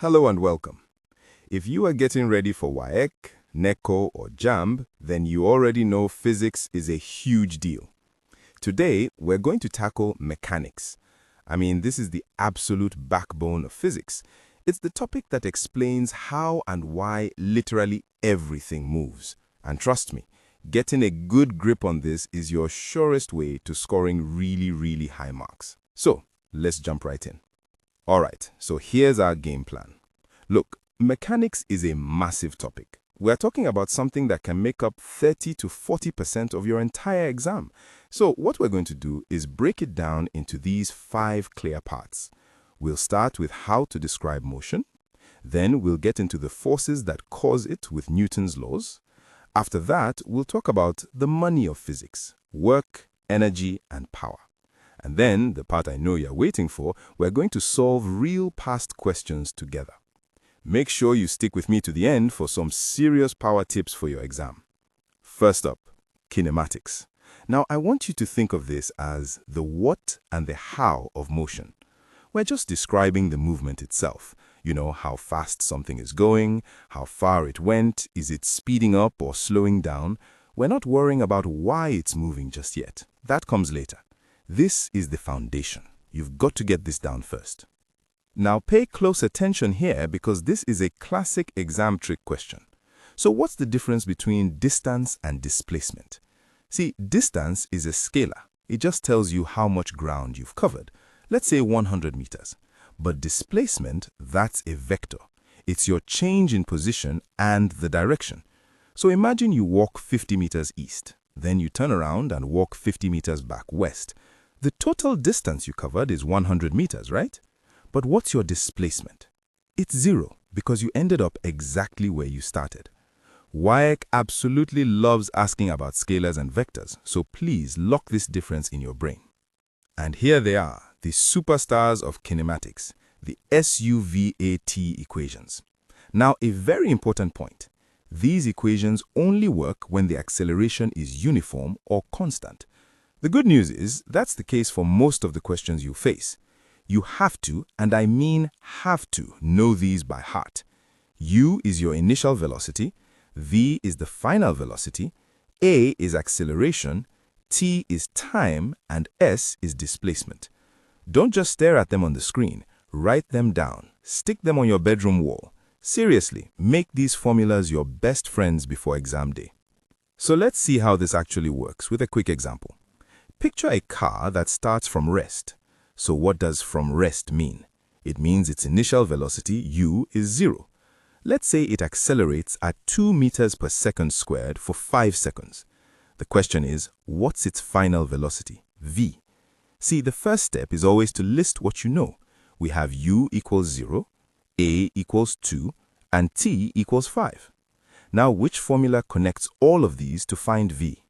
Hello and welcome. If you are getting ready for WAEC, NECO, or JAMB, then you already know physics is a huge deal. Today, we're going to tackle mechanics. This is the absolute backbone of physics. It's the topic that explains how and why literally everything moves. And trust me, getting a good grip on this is your surest way to scoring really high marks. So, let's jump right in. Alright, so here's our game plan. Look, mechanics is a massive topic. We're talking about something that can make up 30 to 40% of your entire exam. So what we're going to do is break it down into these 5 clear parts. We'll start with how to describe motion. Then we'll get into the forces that cause it with Newton's laws. After that, we'll talk about the money of physics, work, energy, and power. And then, the part I know you're waiting for, we're going to solve real past questions together. Make sure you stick with me to the end for some serious power tips for your exam. First up, kinematics. Now, I want you to think of this as the what and the how of motion. We're just describing the movement itself. You know, how fast something is going, how far it went, is it speeding up or slowing down. We're not worrying about why it's moving just yet. That comes later. This is the foundation. You've got to get this down first. Now pay close attention here because this is a classic exam trick question. So what's the difference between distance and displacement? See, distance is a scalar. It just tells you how much ground you've covered. Let's say 100 meters. But displacement, that's a vector. It's your change in position and the direction. So imagine you walk 50 meters east. Then you turn around and walk 50 meters back west. The total distance you covered is 100 meters, right? But what's your displacement? It's 0 because you ended up exactly where you started. WAEC absolutely loves asking about scalars and vectors, so please lock this difference in your brain. And here they are, the superstars of kinematics, the SUVAT equations. Now, a very important point. These equations only work when the acceleration is uniform or constant. The good news is that's the case for most of the questions you face. You have to, and I mean have to, know these by heart. U is your initial velocity, V is the final velocity, A is acceleration, T is time, and S is displacement. Don't just stare at them on the screen. Write them down. Stick them on your bedroom wall. Seriously, make these formulas your best friends before exam day. So let's see how this actually works with a quick example. Picture a car that starts from rest. So what does from rest mean? It means its initial velocity, u, is 0. Let's say it accelerates at 2 meters per second squared for 5 seconds. The question is, what's its final velocity, v? See, the first step is always to list what you know. We have u equals 0, a equals 2, and t equals 5. Now, which formula connects all of these to find v?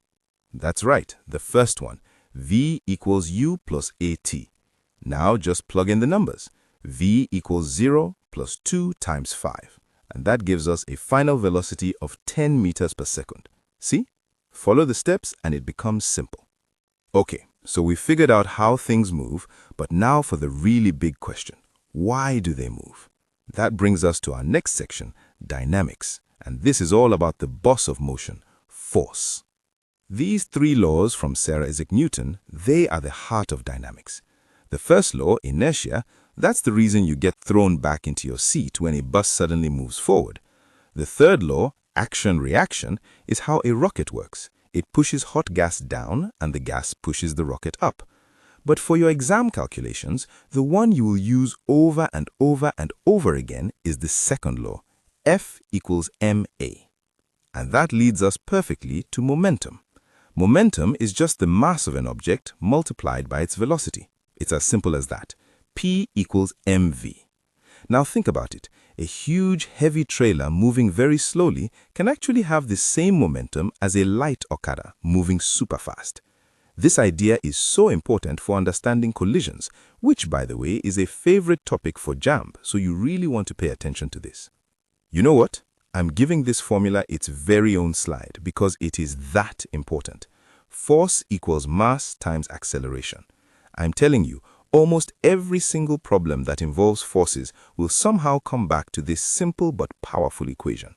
That's right, the first one. V equals u plus at. Now just plug in the numbers. V equals 0 plus 2 times 5. And that gives us a final velocity of 10 meters per second. See? Follow the steps and it becomes simple. Okay, so we figured out how things move, but now for the really big question. Why do they move? That brings us to our next section, dynamics. And this is all about the boss of motion, force. These 3 laws from Sir Isaac Newton, they are the heart of dynamics. The first law, inertia, that's the reason you get thrown back into your seat when a bus suddenly moves forward. The third law, action-reaction, is how a rocket works. It pushes hot gas down and the gas pushes the rocket up. But for your exam calculations, the one you will use over and over and over again is the second law, F equals ma. And that leads us perfectly to momentum. Momentum is just the mass of an object multiplied by its velocity. It's as simple as that. P equals mv. Now think about it. A huge, heavy trailer moving very slowly can actually have the same momentum as a light Okada moving super fast. This idea is so important for understanding collisions, which, by the way, is a favorite topic for JAMB, so you really want to pay attention to this. You know what? I'm giving this formula its very own slide because it is that important. Force equals mass times acceleration. I'm telling you, Almost every single problem that involves forces will somehow come back to this simple but powerful equation.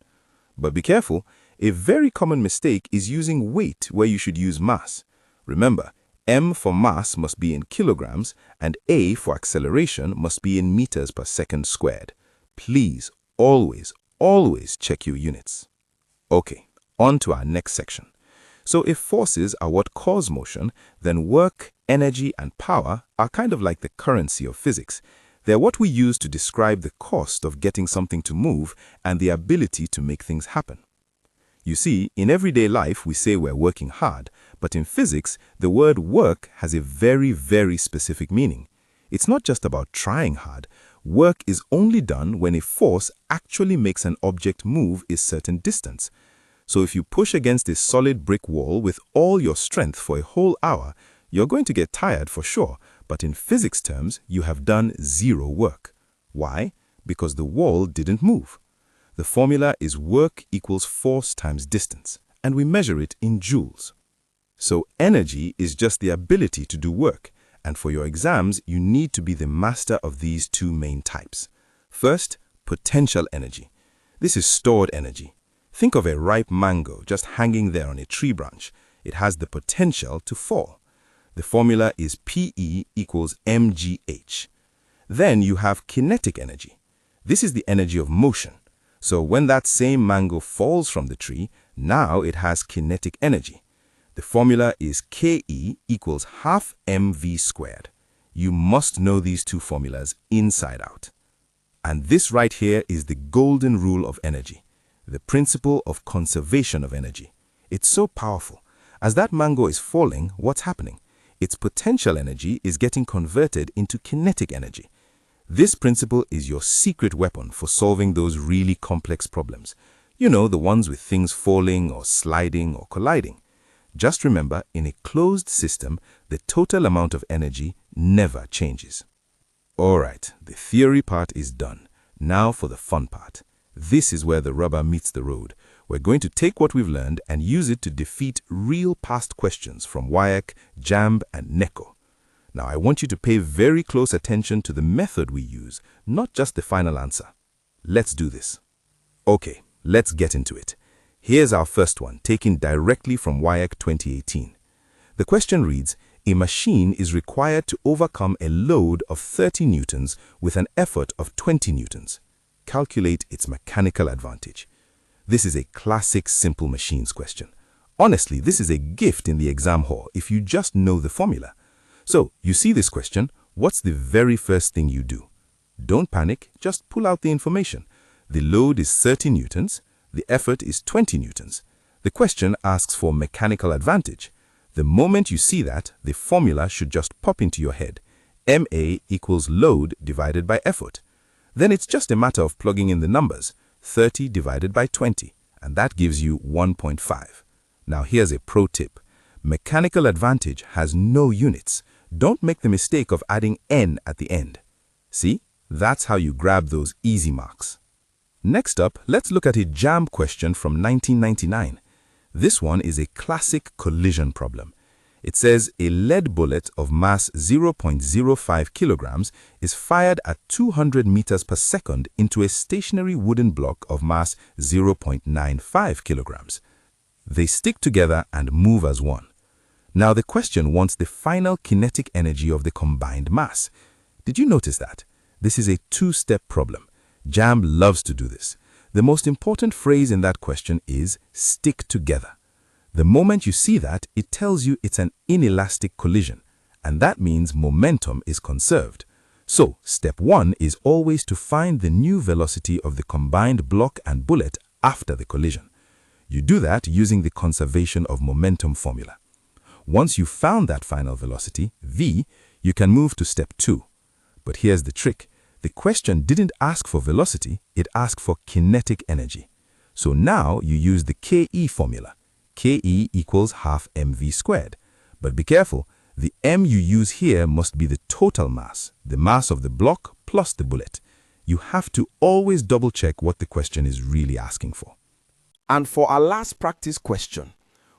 But be careful, a very common mistake is using weight where you should use mass. Remember, m for mass must be in kilograms and a for acceleration must be in meters per second squared. Please, always check your units. Okay, on to our next section. So if forces are what cause motion, then work, energy, and power are kind of like the currency of physics. They're what we use to describe the cost of getting something to move and the ability to make things happen. You see, in everyday life we say we're working hard, but in physics, the word work has a very specific meaning. It's not just about trying hard. Work is only done when a force actually makes an object move a certain distance. So if you push against a solid brick wall with all your strength for a whole hour, you're going to get tired for sure, but in physics terms, you have done zero work. Why? Because the wall didn't move. The formula is work equals force times distance, and we measure it in joules. So energy is just the ability to do work, and for your exams, you need to be the master of these two main types. First, potential energy. This is stored energy. Think of a ripe mango just hanging there on a tree branch. It has the potential to fall. The formula is PE equals mgh. Then you have kinetic energy. This is the energy of motion. So when that same mango falls from the tree, now it has kinetic energy. The formula is Ke equals half mv squared. You must know these two formulas inside out. And this right here is the golden rule of energy, the principle of conservation of energy. It's so powerful. As that mango is falling, what's happening? Its potential energy is getting converted into kinetic energy. This principle is your secret weapon for solving those really complex problems. You know, the ones with things falling or sliding or colliding. Just remember, in a closed system, the total amount of energy never changes. Alright, the theory part is done. Now for the fun part. This is where the rubber meets the road. We're going to take what we've learned and use it to defeat real past questions from WAEC, JAMB, and NECO. Now I want you to pay very close attention to the method we use, not just the final answer. Let's do this. Okay, let's get into it. Here's our first one, taken directly from WAEC 2018. The question reads, a machine is required to overcome a load of 30 newtons with an effort of 20 newtons. Calculate its mechanical advantage. This is a classic simple machines question. Honestly, this is a gift in the exam hall if you just know the formula. So, you see this question, what's the very first thing you do? Don't panic, just pull out the information. The load is 30 newtons, the effort is 20 newtons. The question asks for mechanical advantage. The moment you see that, the formula should just pop into your head. MA equals load divided by effort. Then it's just a matter of plugging in the numbers, 30 divided by 20, and that gives you 1.5. Now here's a pro tip. Mechanical advantage has no units. Don't make the mistake of adding n at the end. See? That's how you grab those easy marks. Next up, let's look at a JAMB question from 1999. This one is a classic collision problem. It says a lead bullet of mass 0.05 kilograms is fired at 200 meters per second into a stationary wooden block of mass 0.95 kilograms. They stick together and move as one. Now the question wants the final kinetic energy of the combined mass. Did you notice that? This is a two-step problem. JAMB loves to do this. The most important phrase in that question is stick together. The moment you see that, it tells you it's an inelastic collision, and that means momentum is conserved. So, step 1 is always to find the new velocity of the combined block and bullet after the collision. You do that using the conservation of momentum formula. Once you've found that final velocity, v, you can move to step 2. But here's the trick. The question didn't ask for velocity, it asked for kinetic energy. So now you use the Ke formula. Ke equals half mv squared. But be careful, the m you use here must be the total mass, the mass of the block plus the bullet. You have to always double check what the question is really asking for. And for our last practice question,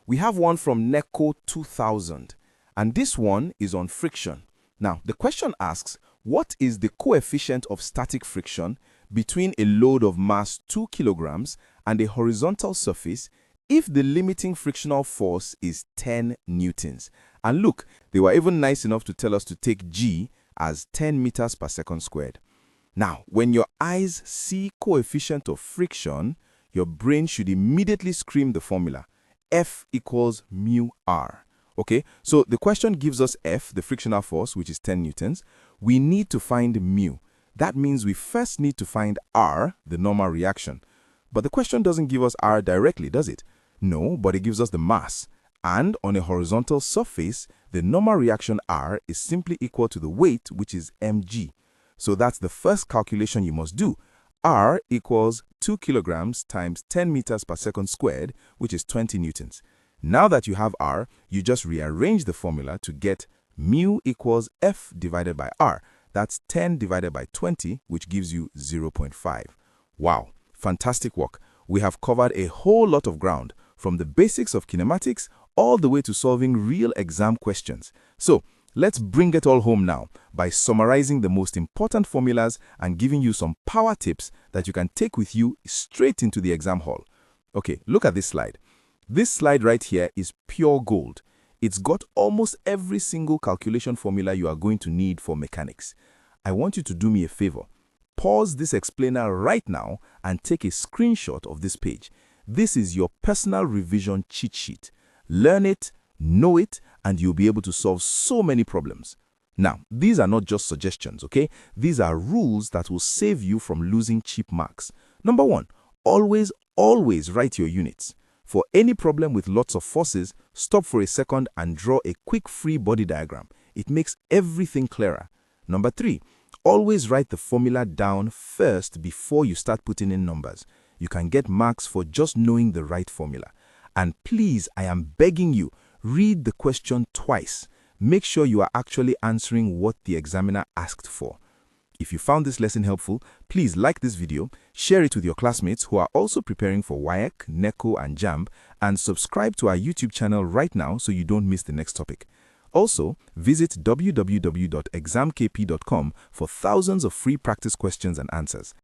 we have one from NECO 2000, and this one is on friction. Now, the question asks, what is the coefficient of static friction between a load of mass 2 kilograms and a horizontal surface if the limiting frictional force is 10 newtons? And look, they were even nice enough to tell us to take G as 10 meters per second squared. Now, when your eyes see coefficient of friction, your brain should immediately scream the formula, F equals mu R. Okay, so the question gives us F, the frictional force, which is 10 newtons. We need to find mu. That means we first need to find R, the normal reaction. But the question doesn't give us R directly, does it? No, but it gives us the mass. And on a horizontal surface, the normal reaction R is simply equal to the weight, which is mg. So that's the first calculation you must do. R equals 2 kilograms times 10 meters per second squared, which is 20 newtons. Now that you have R, you just rearrange the formula to get mu equals F divided by R. That's 10 divided by 20, which gives you 0.5. Wow, fantastic work. We have covered a whole lot of ground, from the basics of kinematics all the way to solving real exam questions. So, let's bring it all home now by summarizing the most important formulas and giving you some power tips that you can take with you straight into the exam hall. Okay, look at this slide. This slide right here is pure gold. It's got almost every single calculation formula you are going to need for mechanics. I want you to do me a favor. Pause this explainer right now and take a screenshot of this page. This is your personal revision cheat sheet. Learn it, know it, and you'll be able to solve so many problems. Now, these are not just suggestions, okay? These are rules that will save you from losing cheap marks. Number 1, always write your units. For any problem with lots of forces, stop for a second and draw a quick free body diagram. It makes everything clearer. Number 3, always write the formula down first before you start putting in numbers. You can get marks for just knowing the right formula. And please, I am begging you, read the question twice. Make sure you are actually answering what the examiner asked for. If you found this lesson helpful, please like this video, share it with your classmates who are also preparing for WAEC, NECO, and JAMB, and subscribe to our YouTube channel right now so you don't miss the next topic. Also, visit www.examkp.com for thousands of free practice questions and answers.